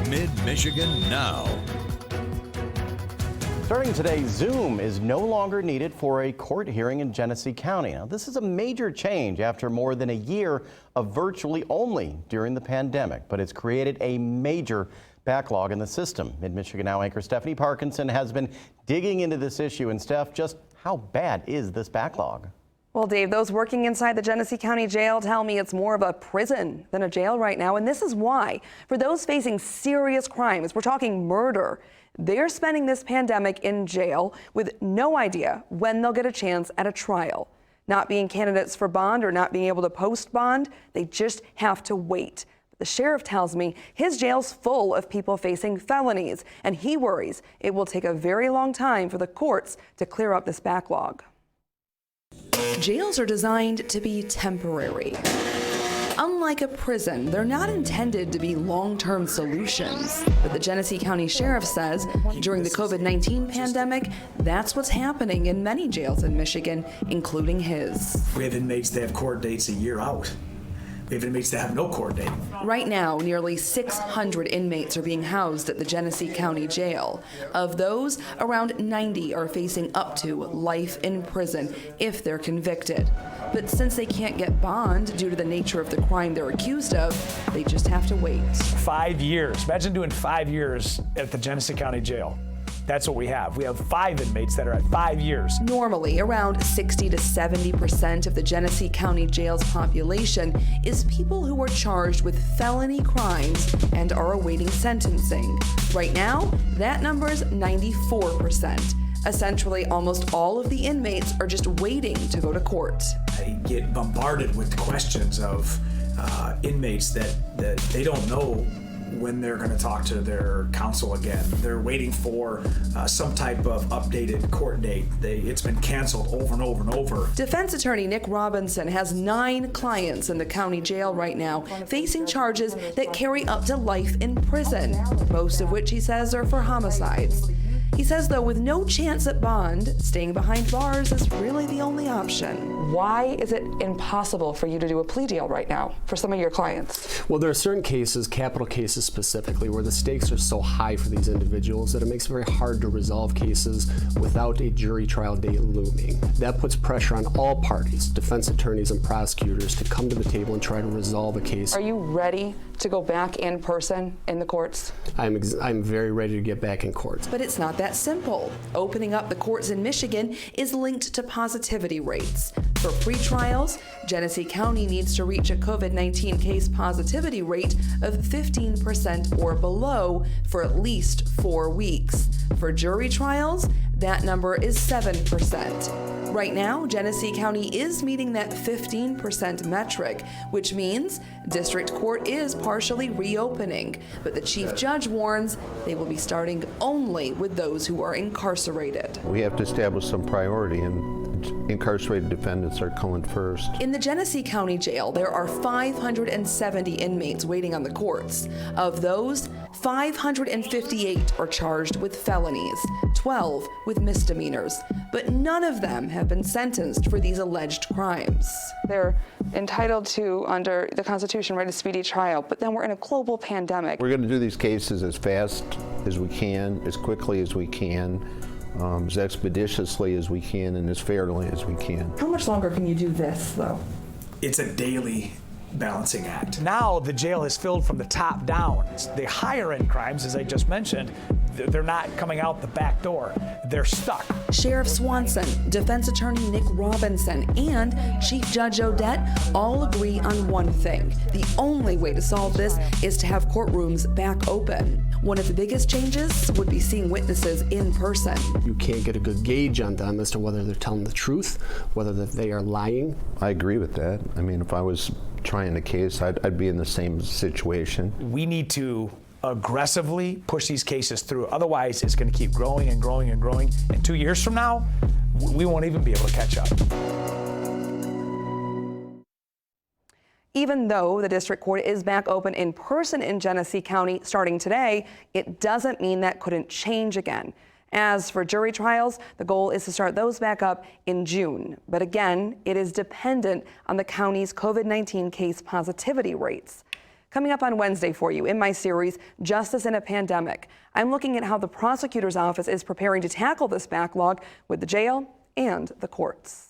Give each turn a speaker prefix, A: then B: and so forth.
A: Mid-Michigan Now.
B: Starting today, Zoom is no longer needed for a court hearing in Genesee County. Now, this is a major change after more than a year of virtually only during the pandemic, but it's created a major backlog in the system. Mid-Michigan Now anchor Stephanie Parkinson has been digging into this issue. And Steph, just how bad is this backlog?
C: Well, Dave, those working inside the Genesee County Jail tell me it's more of a prison than a jail right now. And this is why. For those facing serious crimes, we're talking murder, they're spending this pandemic in jail with no idea when they'll get a chance at a trial. Not being candidates for bond or not being able to post bond, they just have to wait. The sheriff tells me his jail's full of people facing felonies, and he worries it will take a very long time for the courts to clear up this backlog. Jails are designed to be temporary. Unlike a prison, they're not intended to be long-term solutions. But the Genesee County Sheriff says during the COVID-19 pandemic, that's what's happening in many jails in Michigan, including his.
D: We have inmates that have court dates a year out. We have inmates that have no court date.
C: Right now, nearly 600 inmates are being housed at the Genesee County Jail. Of those, around 90 are facing up to life in prison if they're convicted. But since they can't get bond due to the nature of the crime they're accused of, they just have to wait.
D: 5 years. Imagine doing 5 years at the Genesee County Jail. That's what we have. We have 5 inmates that are at 5 years.
C: Normally, around 60 to 70% of the Genesee County Jail's population is people who are charged with felony crimes and are awaiting sentencing. Right now, that number is 94%. Essentially, almost all of the inmates are just waiting to go to court.
D: I get bombarded with questions of inmates that they don't know when they're going to talk to their counsel again. They're waiting for some type of updated court date. It's been canceled over and over and over.
C: Defense attorney Nick Robinson has 9 clients in the county jail right now facing charges that carry up to life in prison, most of which he says are for homicides. He says, though, with no chance at bond, staying behind bars is really the only option. Why is it impossible for you to do a plea deal right now for some of your clients?
E: Well, there are certain cases, capital cases specifically, where the stakes are so high for these individuals that it makes it very hard to resolve cases without a jury trial date looming. That puts pressure on all parties, defense attorneys and prosecutors, to come to the table and try to resolve a case.
C: Are you ready to go back in person in the courts?
E: I'm very ready to get back in court.
C: But it's not that simple. Opening up the courts in Michigan is linked to positivity rates. For pretrials, Genesee County needs to reach a COVID-19 case positivity rate of 15% or below for at least 4 weeks. For jury trials, that number is 7%. Right now, Genesee County is meeting that 15% metric, which means district court is partially reopening. But the chief judge warns they will be starting only with those who are incarcerated.
F: We have to establish some priority, and incarcerated defendants are coming first.
C: In the Genesee County Jail, there are 570 inmates waiting on the courts. Of those, 558 are charged with felonies, 12 with misdemeanors, but none of them have been sentenced for these alleged crimes. They're entitled to, under the Constitution, right, a speedy trial, but then we're in a global pandemic.
F: We're going to do these cases as fast as we can, as quickly as we can, as expeditiously as we can, and as fairly as we can.
C: How much longer can you do this, though?
D: It's a daily balancing act. Now the jail is filled from the top down. The higher end crimes, as I just mentioned, they're not coming out the back door. They're stuck.
C: Sheriff Swanson, defense attorney Nick Robinson, and Chief Judge Odette all agree on one thing. The only way to solve this is to have courtrooms back open. One of the biggest changes would be seeing witnesses in person.
E: You can't get a good gauge on them as to whether they're telling the truth, whether they are lying.
F: I agree with that. I mean, if I was trying a case, I'd be in the same situation.
D: We need to aggressively push these cases through. Otherwise, it's going to keep growing and growing and growing. And 2 years from now, we won't even be able to catch up.
C: Even though the district court is back open in person in Genesee County starting today, it doesn't mean that couldn't change again. As for jury trials, the goal is to start those back up in June. But again, it is dependent on the county's COVID-19 case positivity rates. Coming up on Wednesday for you in my series, Justice in a Pandemic, I'm looking at how the prosecutor's office is preparing to tackle this backlog with the jail and the courts.